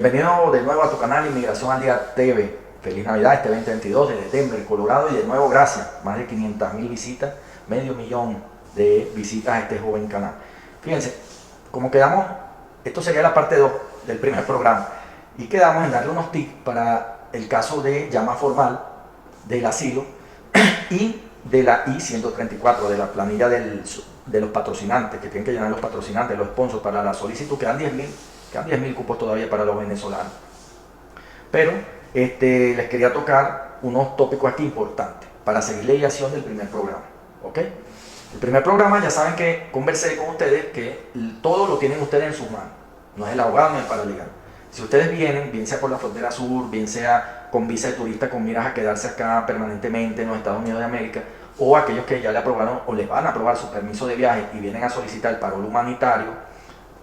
Bienvenido de nuevo a tu canal Inmigración al Día TV. Feliz Navidad este 2022 desde Denver, Colorado, y de nuevo gracias. Más de 500,000 visitas, medio millón de visitas a este joven canal. Fíjense, como quedamos, esto sería la parte 2 del primer programa, y quedamos en darle unos tips para el caso de llama formal del asilo y de la I-134, de la planilla de los patrocinantes, que tienen que llenar los patrocinantes, los sponsors para la solicitud. Quedan 10.000 cupos todavía para los venezolanos. Pero les quería tocar unos tópicos aquí importantes para seguir la ideación del primer programa. ¿Ok? El primer programa, ya saben que conversé con ustedes que todo lo tienen ustedes en sus manos. No es el abogado ni el paralegal. Si ustedes vienen, bien sea por la frontera sur, bien sea con visa de turista con miras a quedarse acá permanentemente en los Estados Unidos de América, o aquellos que ya le aprobaron o les van a aprobar su permiso de viaje y vienen a solicitar el parol humanitario,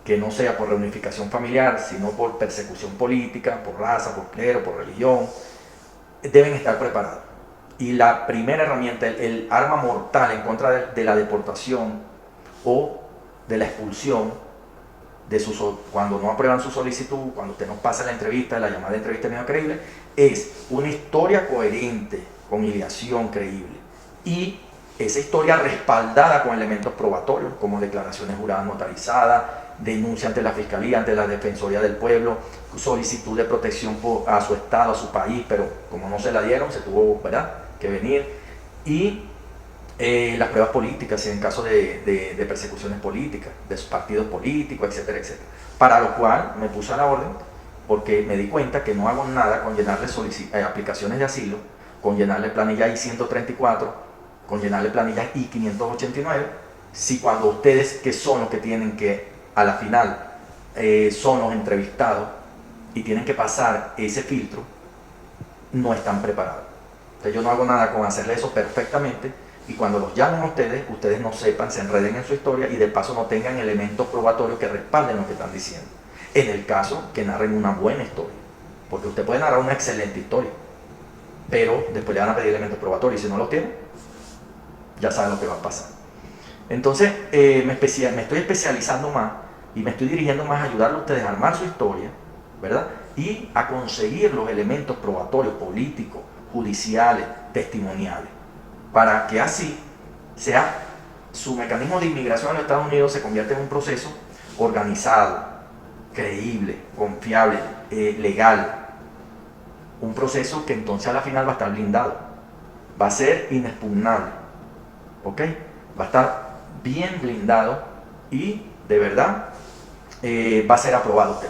que no sea por reunificación familiar, sino por persecución política, por raza, por clero, por religión, deben estar preparados. Y la primera herramienta, el arma mortal en contra de la deportación o de la expulsión, cuando no aprueban su solicitud, cuando usted nos pasa la entrevista, la llamada de entrevista medio creíble, es una historia coherente, con ideación creíble, y esa historia respaldada con elementos probatorios, como declaraciones juradas notarizadas, denuncia ante la Fiscalía, ante la Defensoría del Pueblo, solicitud de protección a su estado, a su país, pero como no se la dieron, se tuvo, ¿verdad?, que venir, y las pruebas políticas en caso de persecuciones políticas, de partidos políticos, etcétera, etcétera. Para lo cual me puse a la orden, porque me di cuenta que no hago nada con llenarle aplicaciones de asilo, con llenarle planilla I-134, con llenarle planillas I-589, si cuando ustedes, que son los que tienen que, a la final, son los entrevistados y tienen que pasar ese filtro, no están preparados. Entonces yo no hago nada con hacerle eso perfectamente, y cuando los llamen a ustedes, ustedes no sepan, se enreden en su historia y de paso no tengan elementos probatorios que respalden lo que están diciendo. En el caso que narren una buena historia, porque usted puede narrar una excelente historia, pero después le van a pedir elementos probatorios, y si no los tienen, ya saben lo que va a pasar. Entonces me estoy especializando más y me estoy dirigiendo más a ayudarle a ustedes a armar su historia, ¿verdad?, y a conseguir los elementos probatorios, políticos, judiciales, testimoniales, para que así sea su mecanismo de inmigración a los Estados Unidos se convierta en un proceso organizado, creíble, confiable, legal, un proceso que entonces a la final va a estar blindado, va a ser inexpugnable, ¿ok? Va a estar bien blindado y de verdad va a ser aprobado usted.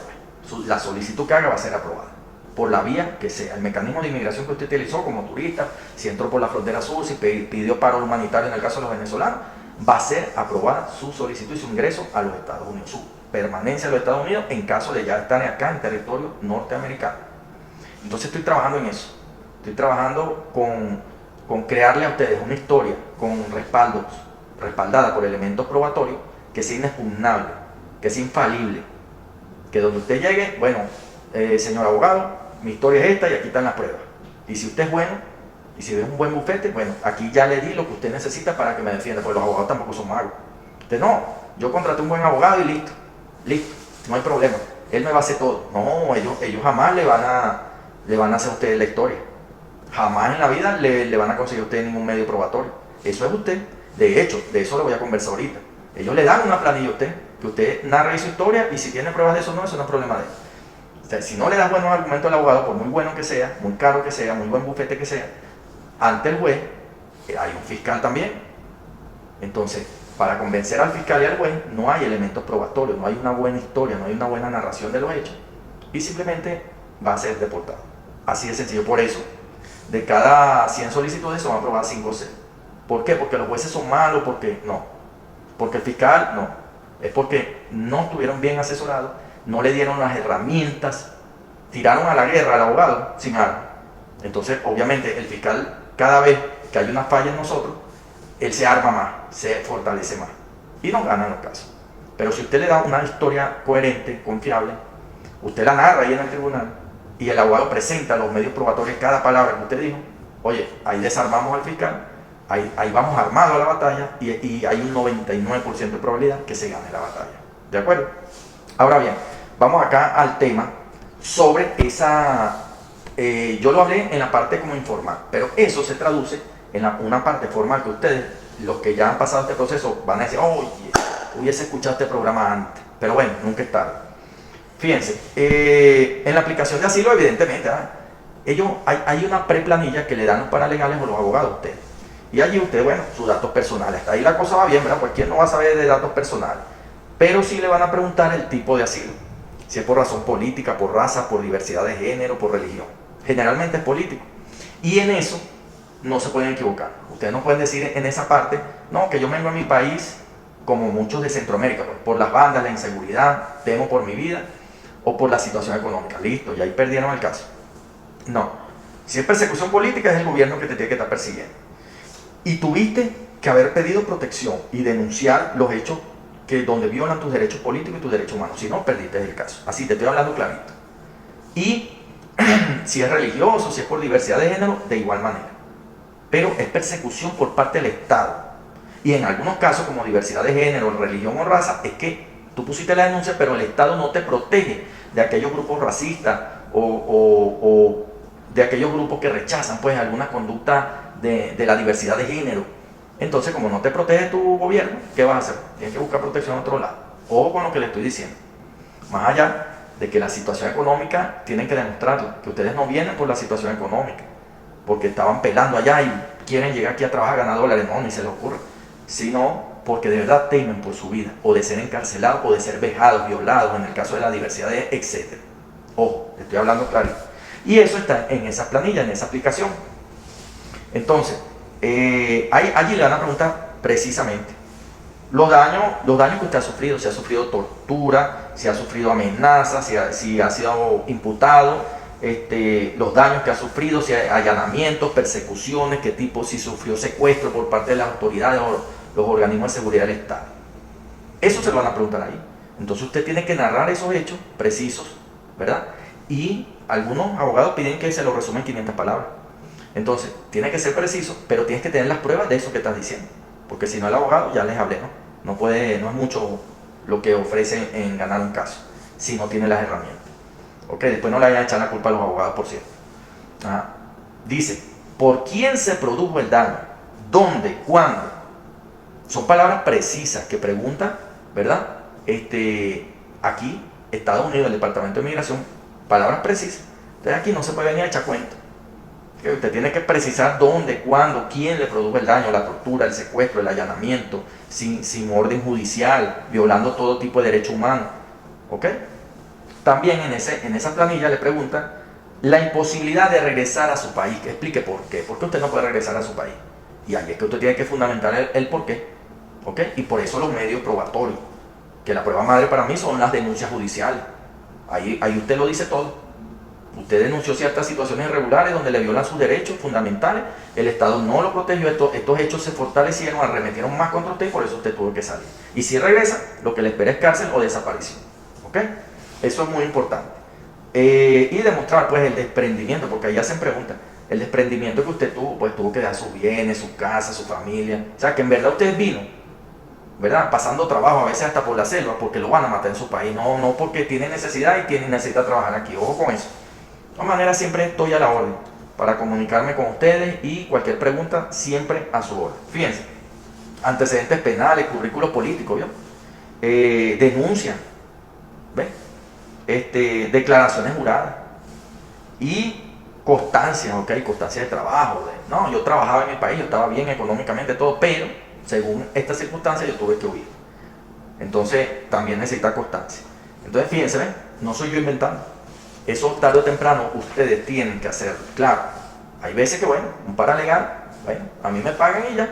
La solicitud que haga va a ser aprobada por la vía que sea. El mecanismo de inmigración que usted utilizó como turista, si entró por la frontera sur, si pidió paro humanitario en el caso de los venezolanos, va a ser aprobada su solicitud y su ingreso a los Estados Unidos, su permanencia en los Estados Unidos en caso de ya estar acá en territorio norteamericano. Entonces estoy trabajando en eso. Estoy trabajando con crearle a ustedes una historia con respaldos, respaldada por elementos probatorios, que sea inexpugnable, que sea infalible, que donde usted llegue, bueno, señor abogado, mi historia es esta y aquí están las pruebas, y si usted es bueno y si es un buen bufete, bueno, aquí ya le di lo que usted necesita para que me defienda, porque los abogados tampoco son magos. Usted no, yo contraté un buen abogado y listo, no hay problema, él me va a hacer todo. No, ellos jamás le van a hacer a usted la historia, jamás en la vida le van a conseguir a usted ningún medio probatorio. Eso es usted. De hecho, de eso le voy a conversar ahorita. Ellos le dan una planilla a usted, que usted narre su historia, y si tiene pruebas de eso no, eso no es problema de él. O sea, si no le das buenos argumentos al abogado, por muy bueno que sea, muy caro que sea, muy buen bufete que sea, ante el juez, hay un fiscal también. Entonces, para convencer al fiscal y al juez, no hay elementos probatorios, no hay una buena historia, no hay una buena narración de los hechos, y simplemente va a ser deportado. Así de sencillo. Por eso, de cada 100 solicitudes se van a aprobar 5 o 6. ¿Por qué? ¿Porque los jueces son malos? Porque no. Porque el fiscal no. Es porque no estuvieron bien asesorados, no le dieron las herramientas, tiraron a la guerra al abogado sin arma. Entonces, obviamente, el fiscal, cada vez que hay una falla en nosotros, él se arma más, se fortalece más y nos gana en los casos. Pero si usted le da una historia coherente, confiable, usted la narra ahí en el tribunal y el abogado presenta los medios probatorios de cada palabra que usted dijo, oye, ahí desarmamos al fiscal, ahí vamos armados a la batalla, y hay un 99% de probabilidad que se gane la batalla. ¿De acuerdo? Ahora bien, vamos acá al tema sobre esa, yo lo hablé en la parte como informal, pero eso se traduce en una parte formal que ustedes, los que ya han pasado este proceso, van a decir, oye, hubiese escuchado este programa antes, pero bueno, nunca es tarde. Fíjense, en la aplicación de asilo, evidentemente, hay una preplanilla que le dan los paralegales o los abogados a ustedes. Y allí usted, bueno, sus datos personales. Hasta ahí la cosa va bien, ¿verdad? Cualquiera no va a saber de datos personales. Pero sí le van a preguntar el tipo de asilo. Si es por razón política, por raza, por diversidad de género, por religión. Generalmente es político. Y en eso no se pueden equivocar. Ustedes no pueden decir en esa parte, no, que yo vengo a mi país, como muchos de Centroamérica, pues, por las bandas, la inseguridad, temo por mi vida, o por la situación económica. Listo, ya ahí perdieron el caso. No. Si es persecución política, es el gobierno que te tiene que estar persiguiendo. Y tuviste que haber pedido protección y denunciar los hechos donde violan tus derechos políticos y tus derechos humanos. Si no, perdiste el caso. Así te estoy hablando clarito. Y si es religioso, si es por diversidad de género, de igual manera. Pero es persecución por parte del Estado. Y en algunos casos, como diversidad de género, religión o raza, es que tú pusiste la denuncia, pero el Estado no te protege de aquellos grupos racistas o de aquellos grupos que rechazan pues alguna conducta de la diversidad de género. Entonces, como no te protege tu gobierno, ¿qué vas a hacer? Tienes que buscar protección en otro lado. Ojo con lo que le estoy diciendo. Más allá de que la situación económica, tienen que demostrarlo, que ustedes no vienen por la situación económica, porque estaban pelando allá y quieren llegar aquí a trabajar, ganar dólares, no, ni se les ocurre, sino porque de verdad temen por su vida, o de ser encarcelados, o de ser vejados, violados, en el caso de la diversidad, etc. Ojo, le estoy hablando claro. Y eso está en esa planilla, en esa aplicación. Entonces, allí le van a preguntar precisamente los daños que usted ha sufrido, si ha sufrido tortura, si ha sufrido amenazas, si ha sido imputado, los daños que ha sufrido, si hay allanamientos, persecuciones, qué tipo, si sufrió secuestro por parte de las autoridades o los organismos de seguridad del Estado. Eso se lo van a preguntar ahí. Entonces usted tiene que narrar esos hechos precisos, ¿verdad? Y algunos abogados piden que se lo resumen en 500 palabras. Entonces, tiene que ser preciso, pero tienes que tener las pruebas de eso que estás diciendo. Porque si no, el abogado, ya les hablé, no es mucho lo que ofrece en ganar un caso, si no tiene las herramientas. Ok, después no le vayan a echar la culpa a los abogados, por cierto. Dice, ¿por quién se produjo el daño? ¿Dónde? ¿Cuándo? Son palabras precisas que preguntan, ¿verdad? Aquí, Estados Unidos, el Departamento de Migración, palabras precisas. Entonces aquí no se puede venir a echar cuento. Usted tiene que precisar dónde, cuándo, quién le produjo el daño, la tortura, el secuestro, el allanamiento, sin orden judicial, violando todo tipo de derecho humano. ¿Ok? También en esa planilla le preguntan la imposibilidad de regresar a su país. Que explique por qué. ¿Por qué usted no puede regresar a su país? Y ahí es que usted tiene que fundamentar el por qué. ¿Ok? Y por eso los medios probatorios. Que la prueba madre para mí son las denuncias judiciales. Ahí usted lo dice todo. Usted denunció ciertas situaciones irregulares donde le violan sus derechos fundamentales, el Estado no lo protegió, estos hechos se fortalecieron, arremetieron más contra usted y por eso usted tuvo que salir. Y si regresa, lo que le espera es cárcel o desaparición. ¿Ok? Eso es muy importante. Y demostrar pues el desprendimiento, porque ahí hacen preguntas, el desprendimiento que usted tuvo, pues tuvo que dejar sus bienes, su casa, su familia. O sea, que en verdad usted vino, ¿verdad? Pasando trabajo, a veces hasta por la selva, porque lo van a matar en su país, no porque tiene necesidad y necesita trabajar aquí. Ojo con eso. De todas maneras, siempre estoy a la orden para comunicarme con ustedes y cualquier pregunta siempre a su orden. Fíjense, antecedentes penales, currículos políticos, ¿vio? Denuncia, ¿ves? Declaraciones juradas y constancia, ¿ok? Constancia de trabajo. No, yo trabajaba en mi país, yo estaba bien económicamente todo, pero según esta circunstancia yo tuve que huir. Entonces, también necesita constancia. Entonces, fíjense, ¿ven? No soy yo inventando. Eso tarde o temprano ustedes tienen que hacerlo. Claro, hay veces que, bueno, un paralegal, bueno, a mí me pagan y ya.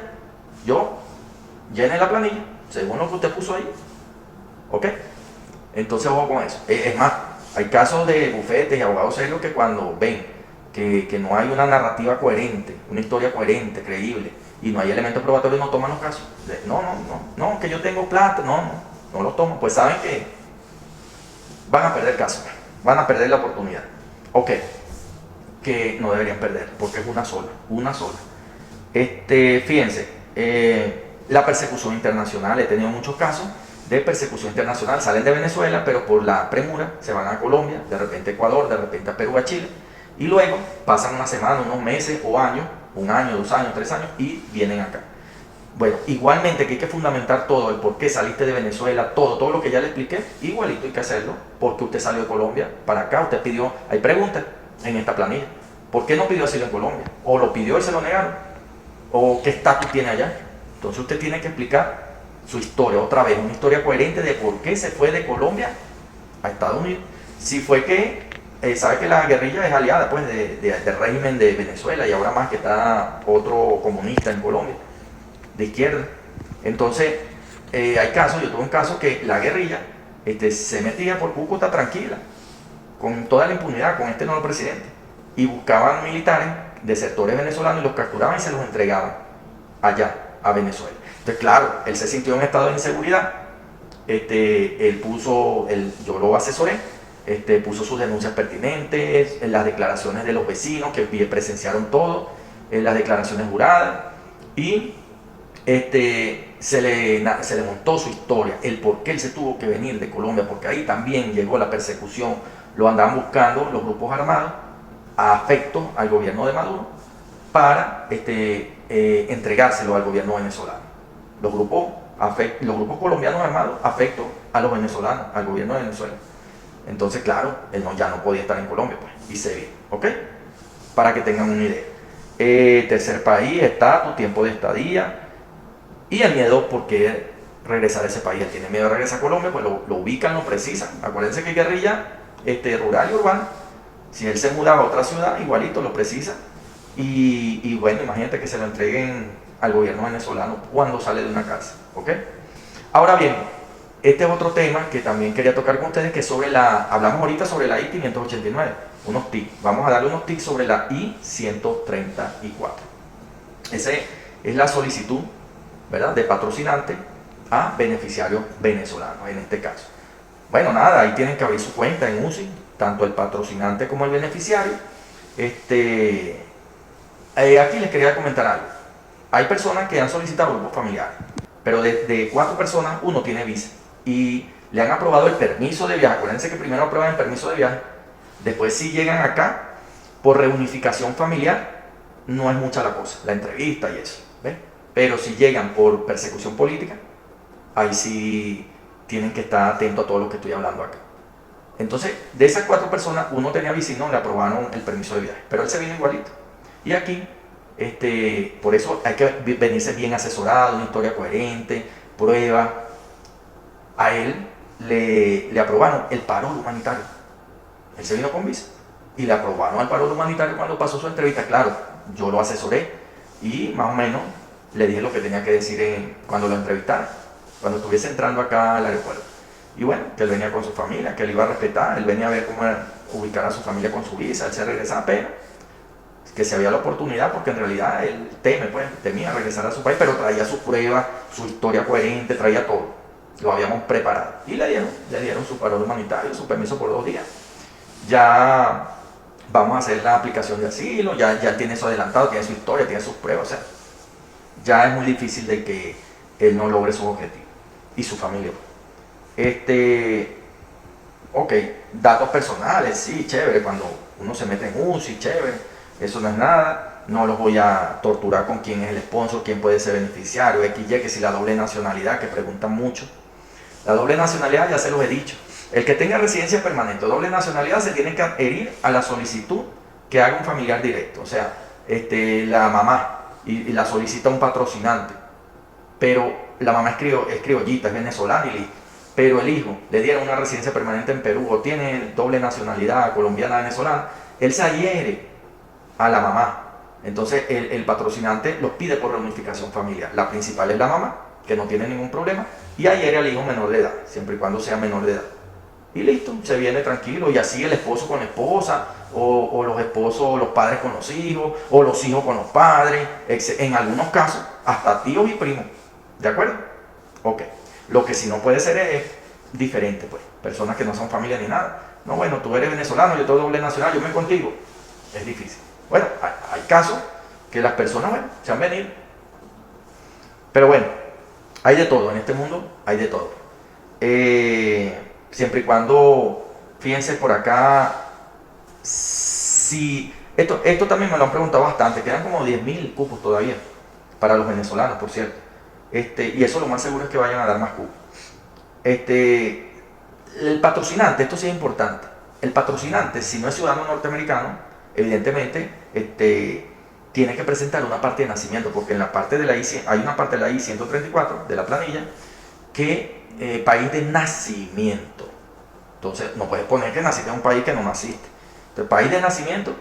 Yo llene la planilla, según lo que usted puso ahí. ¿Ok? Entonces, ojo con eso. Es más, hay casos de bufetes y abogados serios que cuando ven que no hay una narrativa coherente, una historia coherente, creíble, y no hay elementos probatorios, no toman los casos. No, que yo tengo plata, no los toman. Pues saben que van a perder casos. Van a perder la oportunidad. Ok, que no deberían perder, porque es una sola. Fíjense, la persecución internacional, he tenido muchos casos de persecución internacional. Salen de Venezuela, pero por la premura se van a Colombia, de repente a Ecuador, de repente a Perú, a Chile, y luego pasan una semana, unos meses o años, 1 año, 2 años, 3 años, y vienen acá. Bueno, igualmente que hay que fundamentar todo, el por qué saliste de Venezuela, todo lo que ya le expliqué, igualito hay que hacerlo, porque usted salió de Colombia para acá, usted pidió, hay preguntas en esta planilla, ¿por qué no pidió asilo en Colombia? ¿O lo pidió y se lo negaron? ¿O qué estatus tiene allá? Entonces usted tiene que explicar su historia, otra vez, una historia coherente de por qué se fue de Colombia a Estados Unidos. Si fue que, sabe que la guerrilla es aliada pues del régimen de Venezuela, y ahora más que está otro comunista en Colombia, de izquierda. Entonces, hay casos, yo tuve un caso que la guerrilla se metía por Cúcuta tranquila, con toda la impunidad, con este nuevo presidente, y buscaban militares de sectores venezolanos y los capturaban y se los entregaban allá, a Venezuela. Entonces, claro, él se sintió en estado de inseguridad, él puso, yo lo asesoré, puso sus denuncias pertinentes, las declaraciones de los vecinos que presenciaron todo, las declaraciones juradas, y se le montó su historia, el por qué él se tuvo que venir de Colombia, porque ahí también llegó la persecución, lo andaban buscando los grupos armados, a afecto al gobierno de Maduro, para entregárselo al gobierno venezolano. Los grupos colombianos armados afecto a los venezolanos, al gobierno de Venezuela. Entonces, claro, él ya no podía estar en Colombia, pues, y se vino, ¿ok? Para que tengan una idea. Tercer país, estatus, tiempo de estadía, y el miedo por qué regresar a ese país. Él tiene miedo de regresar a Colombia, pues lo ubican, lo precisan. Acuérdense que hay guerrilla rural y urbana. Si él se mudaba a otra ciudad, igualito lo precisa. Y bueno, imagínate que se lo entreguen al gobierno venezolano cuando sale de una cárcel, ¿ok? Ahora bien, este es otro tema que también quería tocar con ustedes, que sobre hablamos ahorita sobre la I-589, unos tips. Vamos a darle unos tips sobre la I-134. Ese es la solicitud, ¿verdad?, de patrocinante a beneficiario venezolano, en este caso. Bueno, nada, ahí tienen que abrir su cuenta en UCI, tanto el patrocinante como el beneficiario. Aquí les quería comentar algo. Hay personas que han solicitado grupos familiares, pero de 4 personas, uno tiene visa y le han aprobado el permiso de viaje. Acuérdense que primero aprueban el permiso de viaje, después si llegan acá por reunificación familiar, no es mucha la cosa, la entrevista y eso, ¿ves? Pero si llegan por persecución política, ahí sí tienen que estar atentos a todo lo que estoy hablando acá. Entonces, de esas 4 personas, uno tenía visa y no le aprobaron el permiso de viaje, pero él se vino igualito. Y aquí, por eso hay que venirse bien asesorado, una historia coherente, prueba. A él le aprobaron el paro humanitario. Él se vino con visa y le aprobaron el paro humanitario cuando pasó su entrevista. Claro, yo lo asesoré y más o menos le dije lo que tenía que decir cuando lo entrevistara, cuando estuviese entrando acá al aeropuerto. Y bueno, que él venía con su familia, que él iba a respetar, él venía a ver cómo ubicar a su familia con su visa, él se regresaba, pero que se había la oportunidad, porque en realidad él temía regresar a su país, pero traía sus pruebas, su historia coherente, traía todo. Lo habíamos preparado. Y le dieron su paro humanitario, su permiso por 2 días. Ya vamos a hacer la aplicación de asilo, ya tiene eso adelantado, tiene su historia, tiene sus pruebas, o sea, ya es muy difícil de que él no logre sus objetivos. Y su familia. Ok, datos personales, sí, chévere, cuando uno se mete en UCI, chévere. Eso no es nada, no los voy a torturar con quién es el sponsor, quién puede ser beneficiario, XY, que si la doble nacionalidad, que preguntan mucho. La doble nacionalidad ya se los he dicho. El que tenga residencia permanente o doble nacionalidad se tiene que adherir a la solicitud que haga un familiar directo. O sea, la mamá y la solicita un patrocinante, pero la mamá es criollita, es venezolana y listo. Pero el hijo le dieron una residencia permanente en Perú o tiene doble nacionalidad colombiana, venezolana, él se adhiere a la mamá. Entonces el patrocinante los pide por reunificación familiar. La principal es la mamá, que no tiene ningún problema, y adhiere al hijo menor de edad, siempre y cuando sea menor de edad. Y listo, se viene tranquilo, y así el esposo con la esposa, o los esposos, los padres con los hijos, o los hijos con los padres, en algunos casos, hasta tíos y primos. ¿De acuerdo? Ok. Lo que sí no puede ser es diferente, pues. Personas que no son familia ni nada. No, bueno, tú eres venezolano, yo soy doble nacional, yo me voy contigo. Es difícil. Bueno, hay casos que las personas, bueno, se han venido. Pero bueno, hay de todo, en este mundo hay de todo. siempre y cuando, fíjense por acá, si esto también me lo han preguntado bastante, quedan como 10.000 cupos todavía para los venezolanos, por cierto. Y eso lo más seguro es que vayan a dar más cupos. El patrocinante, esto sí es importante. El patrocinante, si no es ciudadano norteamericano, evidentemente tiene que presentar una parte de nacimiento, porque en la parte de la hay una parte de la I-134 de la planilla que país de nacimiento. Entonces no puedes poner que naciste en un país que no naciste. Entonces, país de nacimiento,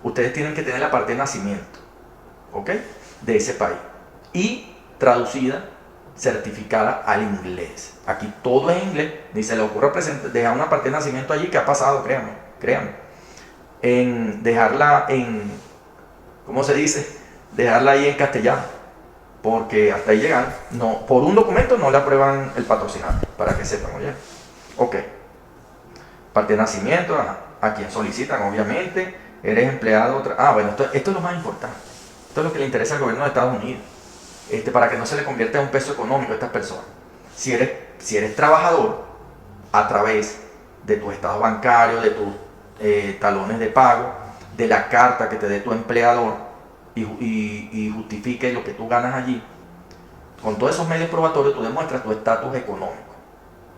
ustedes tienen que tener la parte de nacimiento, ¿ok? De ese país. Y traducida, certificada al inglés. Aquí todo es inglés, ni se le ocurra dejar una parte de nacimiento allí, que ha pasado, créanme. En dejarla en, ¿cómo se dice? Dejarla ahí en castellano, porque hasta ahí llegan, no, por un documento no le aprueban el patrocinante, para que sepan, oye. Ok, parte de nacimiento, a quien solicitan, obviamente, eres empleado, bueno, esto es lo más importante, esto es lo que le interesa al gobierno de Estados Unidos, para que no se le convierta en un peso económico a estas personas. Si eres trabajador, a través de tus estados bancarios, de tus talones de pago, de la carta que te dé tu empleador y justifique lo que tú ganas allí, con todos esos medios probatorios tú demuestras tu estatus económico,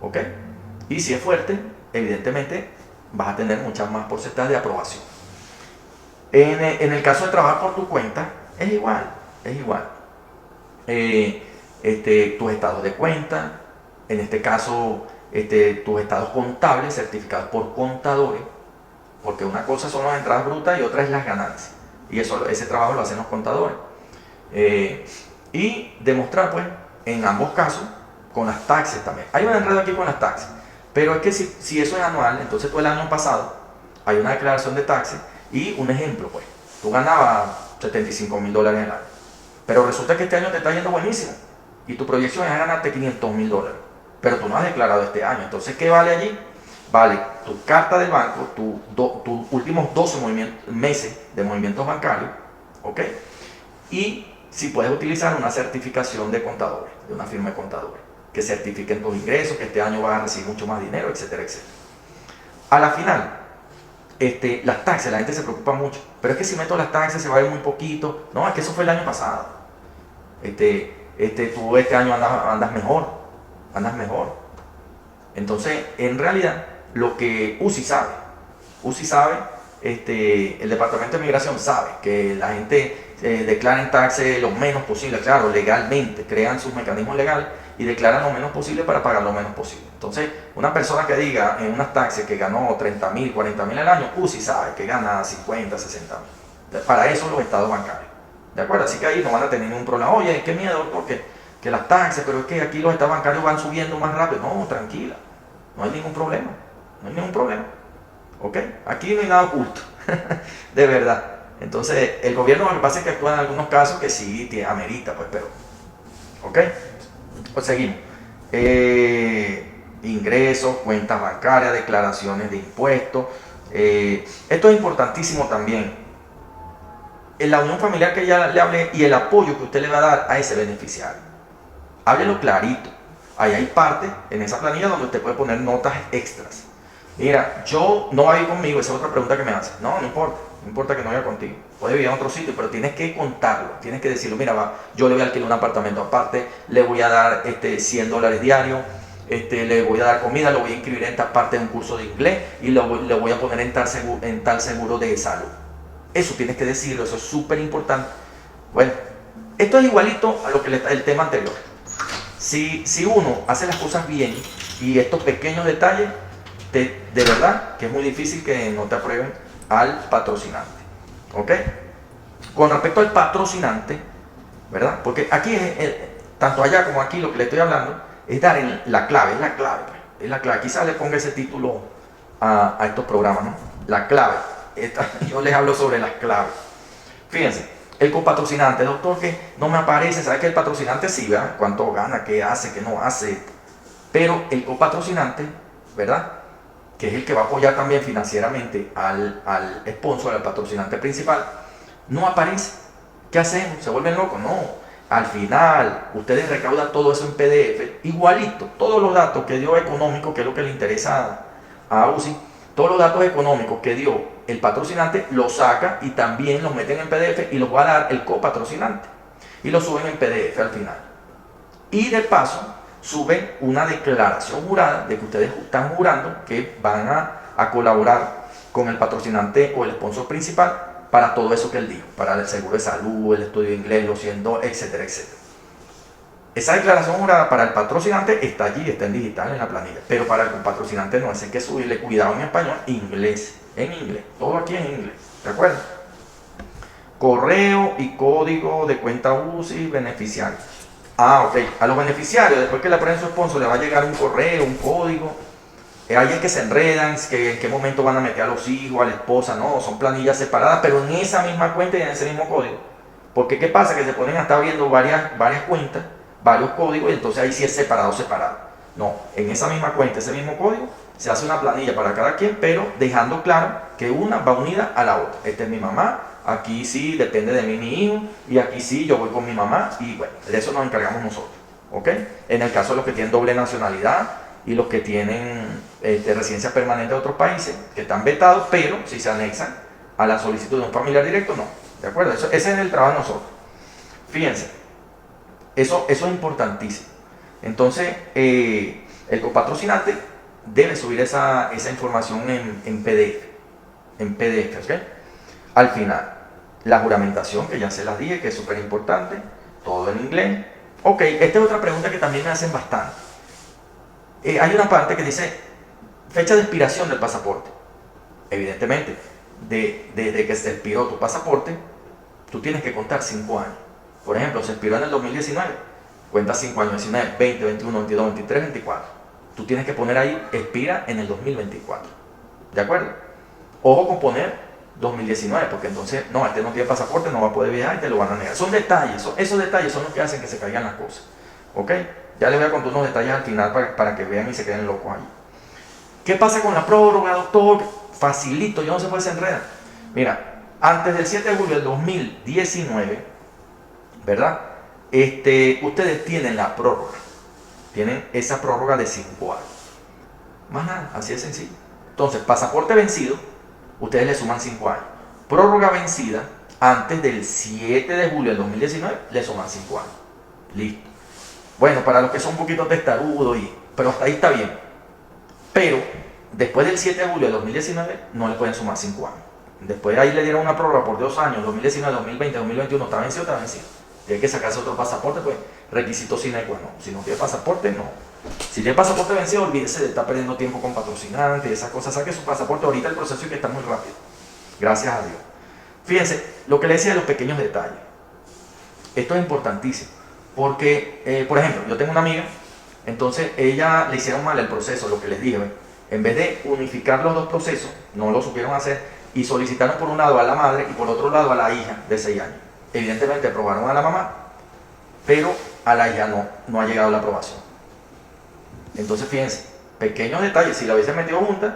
¿ok? Y si es fuerte, evidentemente vas a tener muchas más porcentajes de aprobación. En el caso de trabajar por tu cuenta, es igual. Tus estados de cuenta, en este caso tus estados contables certificados por contadores, porque una cosa son las entradas brutas y otra es las ganancias, y ese trabajo lo hacen los contadores, y demostrar pues en ambos casos con las taxes también. Hay un enredo aquí con las taxes, pero es que si eso es anual, entonces tú el año pasado hay una declaración de taxes y un ejemplo, pues tú ganabas $75.000 al año, pero resulta que este año te está yendo buenísimo y tu proyección es ganarte $500.000, pero tú no has declarado este año. Entonces, ¿qué vale allí? Vale tu carta del banco, tus últimos 12 meses de movimientos bancarios, ¿ok? Y si puedes utilizar una certificación de contadores, de una firma de contadores, que certifiquen tus ingresos, que este año vas a recibir mucho más dinero, etcétera, etcétera. A la final, las taxas, la gente se preocupa mucho, pero es que si meto las taxas se va a ver muy poquito. No, es que eso fue el año pasado. Tú este año andas mejor. Entonces, en realidad, lo que UCI sabe, el Departamento de Migración sabe que la gente declara en taxes lo menos posible, claro, legalmente, crean sus mecanismos legales y declaran lo menos posible para pagar lo menos posible. Entonces, una persona que diga en unas taxes que ganó 30.000, 40.000 al año, UCI sabe que gana 50, 60.000. Para eso los estados bancarios. ¿De acuerdo? Así que ahí no van a tener ningún problema. Oye, qué miedo, porque las taxas, pero es que aquí los estados bancarios van subiendo más rápido. No, tranquila, no hay ningún problema. ¿Ok? Aquí no hay nada oculto, de verdad. Entonces, el gobierno lo que pasa es que actúa en algunos casos que sí amerita, pues, pero. ¿Ok? Pues seguimos. Ingresos, cuentas bancarias, declaraciones de impuestos. Esto es importantísimo también. En la unión familiar que ya le hablé y el apoyo que usted le va a dar a ese beneficiario. Háblelo clarito. Ahí hay parte en esa planilla donde usted puede poner notas extras. Mira, yo no va a ir conmigo, esa es otra pregunta que me hace. No importa que no vaya contigo. Puede vivir en otro sitio, pero tienes que contarlo, tienes que decirlo. Mira, yo le voy a alquilar un apartamento aparte, le voy a dar $100 diarios, le voy a dar comida, lo voy a inscribir en esta parte de un curso de inglés y le voy a poner en tal seguro de salud. Eso tienes que decirlo, eso es súper importante. Bueno, esto es igualito a lo que el tema anterior. Si uno hace las cosas bien y estos pequeños detalles, de verdad que es muy difícil que no te aprueben al patrocinante. ¿Ok? Con respecto al patrocinante, ¿verdad? Porque aquí, tanto allá como aquí, lo que le estoy hablando es dar la clave, es la clave. Quizás le ponga ese título a estos programas, ¿no? La clave. Yo les hablo sobre las claves. Fíjense, el copatrocinante, doctor, que no me aparece, ¿sabe que el patrocinante sí, ¿verdad? ¿Cuánto gana? ¿Qué hace? ¿Qué no hace? Pero el copatrocinante, ¿verdad? Que es el que va a apoyar también financieramente al sponsor, al patrocinante principal, no aparece. ¿Qué hacemos? ¿Se vuelven locos? No. Al final, ustedes recaudan todo eso en PDF, igualito, todos los datos que dio económico, que es lo que le interesa a UCI, todos los datos económicos que dio el patrocinante, los saca y también los meten en PDF y los va a dar el copatrocinante. Y los suben en PDF al final. Y de paso, suben una declaración jurada de que ustedes están jurando que van a colaborar con el patrocinante o el sponsor principal para todo eso que él dijo, para el seguro de salud, el estudio de inglés, los 100, etcétera, etcétera. Esa declaración jurada para el patrocinante está allí, está en digital en la planilla, pero para el patrocinante no, hay que subirle, cuidado en español, inglés, en inglés, todo aquí en inglés, ¿de acuerdo? Correo y código de cuenta UCI beneficiario. Ok, a los beneficiarios, después que le aprueben su sponsor, le va a llegar un correo, un código. Ahí es que se enredan, que en qué momento van a meter a los hijos, a la esposa, no, son planillas separadas, pero en esa misma cuenta y en ese mismo código. Porque ¿qué pasa? Que se ponen a estar viendo varias cuentas, varios códigos, y entonces ahí sí es separado. No, en esa misma cuenta, ese mismo código, se hace una planilla para cada quien, pero dejando claro que una va unida a la otra. Esta es mi mamá, aquí sí depende de mí mi hijo, y aquí sí yo voy con mi mamá, y bueno, de eso nos encargamos nosotros, ¿ok? En el caso de los que tienen doble nacionalidad, y los que tienen residencia permanente de otros países, que están vetados, pero si se anexan a la solicitud de un familiar directo, no. ¿De acuerdo? Ese es el trabajo de nosotros. Fíjense, eso es importantísimo. Entonces, el copatrocinante debe subir esa información en PDF. En PDF, ¿ok? Al final, la juramentación, que ya se las dije, que es súper importante, todo en inglés. Ok, esta es otra pregunta que también me hacen bastante. Hay una parte que dice fecha de expiración del pasaporte. Evidentemente, desde que se expiró tu pasaporte, tú tienes que contar 5 años. Por ejemplo, se expiró en el 2019, cuenta 5 años, 19, 20, 21, 22, 23, 24. Tú tienes que poner ahí, expira en el 2024. ¿De acuerdo? Ojo con poner 2019, porque entonces, no, este no tiene pasaporte, no va a poder viajar y te lo van a negar. Son detalles, esos detalles son los que hacen que se caigan las cosas. ¿Ok? Ya les voy a contar unos detalles al final para que vean y se queden locos ahí. ¿Qué pasa con la prórroga, doctor? Facilito, yo no se puede enredar. Mira, antes del 7 de julio del 2019, ¿verdad? Ustedes tienen la prórroga. Tienen esa prórroga de 5 años. Más nada, así de sencillo. Entonces, pasaporte vencido, ustedes le suman 5 años. Prórroga vencida, antes del 7 de julio del 2019, le suman 5 años. Listo. Bueno, para los que son un poquito testarudos, pero hasta ahí está bien. Pero después del 7 de julio de 2019 no le pueden sumar 5 años. Después ahí le dieron una prórroga por 2 años, 2019, 2020, 2021, está vencido, está vencido. Tiene que sacarse otro pasaporte, pues requisito sine qua non. Si no tiene pasaporte, no. Si tiene pasaporte vencido, olvídese de estar perdiendo tiempo con patrocinantes y esas cosas. Saque su pasaporte, ahorita el proceso es que está muy rápido. Gracias a Dios. Fíjense, lo que le decía de los pequeños detalles. Esto es importantísimo. Porque, por ejemplo, yo tengo una amiga, entonces ella le hicieron mal el proceso, lo que les dije, ¿ven? En vez de unificar los dos procesos, no lo supieron hacer y solicitaron por un lado a la madre y por otro lado a la hija de 6 años. Evidentemente aprobaron a la mamá, pero a la hija no ha llegado la aprobación. Entonces fíjense, pequeños detalles, si la hubiesen metido juntas,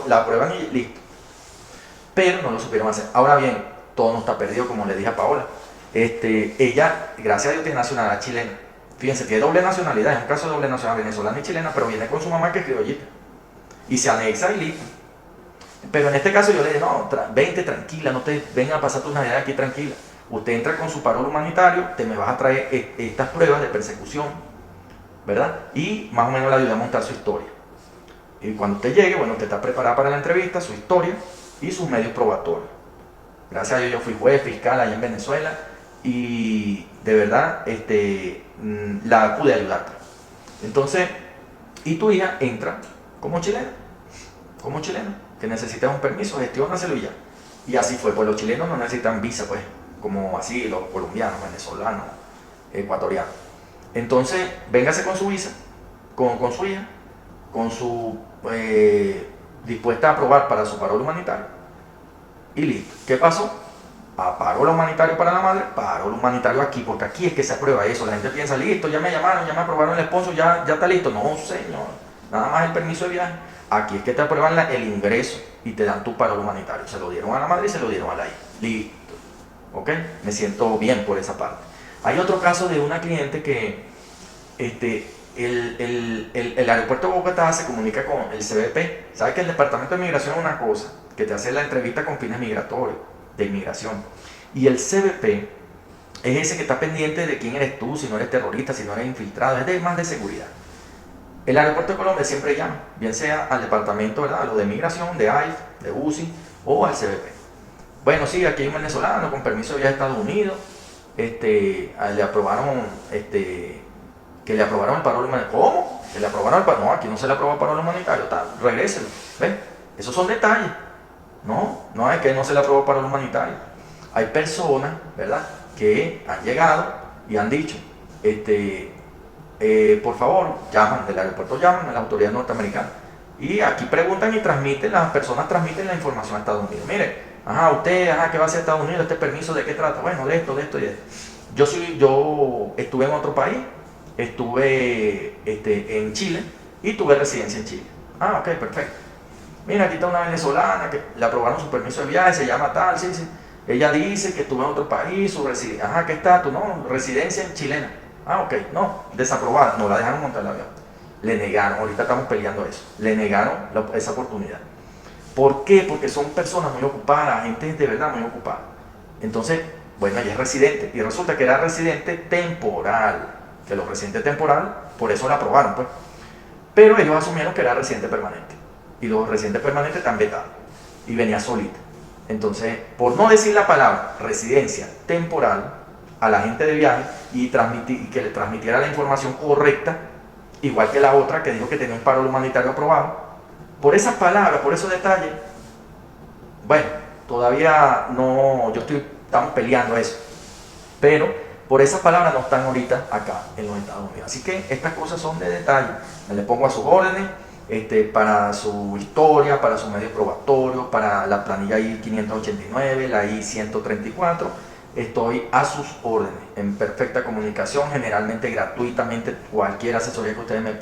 la aprueban y listo. Pero no lo supieron hacer. Ahora bien, todo no está perdido, como le dije a Paola. Ella, gracias a Dios, tiene nacionalidad chilena. Fíjense, tiene doble nacionalidad, es un caso de doble nacionalidad venezolana y chilena, pero viene con su mamá que es criollita. Y se anexa y listo. Pero en este caso yo le dije, no, vente tranquila, no te vengan a pasar tus navidades aquí tranquila. Usted entra con su parol humanitario, te me vas a traer estas pruebas de persecución, ¿verdad? Y más o menos le ayuda a montar su historia. Y cuando usted llegue, bueno, usted está preparada para la entrevista, su historia y sus medios probatorios. Gracias a Dios yo fui juez, fiscal allá en Venezuela y de verdad la pude ayudar. Entonces, y tu hija entra como chilena, que necesitas un permiso, gestiónaselo y ya. Y así fue, pues los chilenos no necesitan visa, pues, como así los colombianos, venezolanos, ecuatorianos. Entonces, véngase con su visa, con su hija, con su dispuesta a aprobar para su parol humanitario. Y listo. ¿Qué pasó? Parol humanitario para la madre, parol humanitario aquí, porque aquí es que se aprueba eso. La gente piensa, listo, ya me llamaron, ya me aprobaron el sponsor, ya está listo. No, señor, nada más el permiso de viaje. Aquí es que te aprueban el ingreso y te dan tu parol humanitario. Se lo dieron a la madre y se lo dieron a la hija. Listo. ¿Ok? Me siento bien por esa parte. Hay otro caso de una cliente que el aeropuerto de Bogotá se comunica con el CBP. ¿Sabes que el Departamento de Migración es una cosa? Que te hace la entrevista con fines migratorios, de inmigración. Y el CBP es ese que está pendiente de quién eres tú, si no eres terrorista, si no eres infiltrado, es de más de seguridad. El aeropuerto de Colombia siempre llama, bien sea al departamento, ¿verdad?, a lo de migración, de AIF, de UCI o al CBP. Bueno, sí, aquí hay un venezolano con permiso de viaje a Estados Unidos, le aprobaron, que le aprobaron el paro humanitario. ¿Cómo? ¿Que le aprobaron el paro? No, aquí no se le aprobó el paro humanitario, regréselo. ¿Ven? Esos son detalles. No es que no se le aprobó el paro humanitario. Hay personas, ¿verdad?, que han llegado y han dicho, por favor, llaman del aeropuerto, llaman a la autoridad norteamericana. Y aquí preguntan y transmiten, las personas transmiten la información a Estados Unidos. Mire, usted, ¿qué va a hacer Estados Unidos? ¿Este permiso de qué trata? Bueno, de esto y de esto. Yo estuve en otro país, estuve en Chile y tuve residencia en Chile. Ok, perfecto. Mira, aquí está una venezolana que le aprobaron su permiso de viaje, se llama tal, sí. Ella dice que estuvo en otro país, su residencia, ¿qué estatus? No, residencia en chilena. Ok, no, desaprobada, no la dejaron montar el avión. Le negaron, ahorita estamos peleando eso, le negaron esa oportunidad. ¿Por qué? Porque son personas muy ocupadas, gente de verdad muy ocupada. Entonces, bueno, ella es residente, y resulta que era residente temporal, que los residentes temporales, por eso la aprobaron, pues. Pero ellos asumieron que era residente permanente, y los residentes permanentes están vetados, y venía solita. Entonces, por no decir la palabra residencia temporal a la gente de viaje y que le transmitiera la información correcta, igual que la otra que dijo que tenía un paro humanitario aprobado, por esas palabras, por esos detalles, bueno, todavía no, estamos peleando eso, pero por esas palabras no están ahorita acá en los Estados Unidos. Así que estas cosas son de detalle, me le pongo a sus órdenes, para su historia, para su medio probatorio, para la planilla I-589, la I-134, estoy a sus órdenes, en perfecta comunicación, generalmente gratuitamente, cualquier asesoría que ustedes me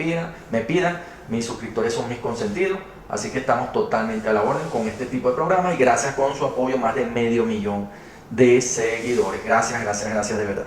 pidan, mis suscriptores son mis consentidos, así que estamos totalmente a la orden con este tipo de programa y gracias con su apoyo, más de 500,000 de seguidores. Gracias de verdad.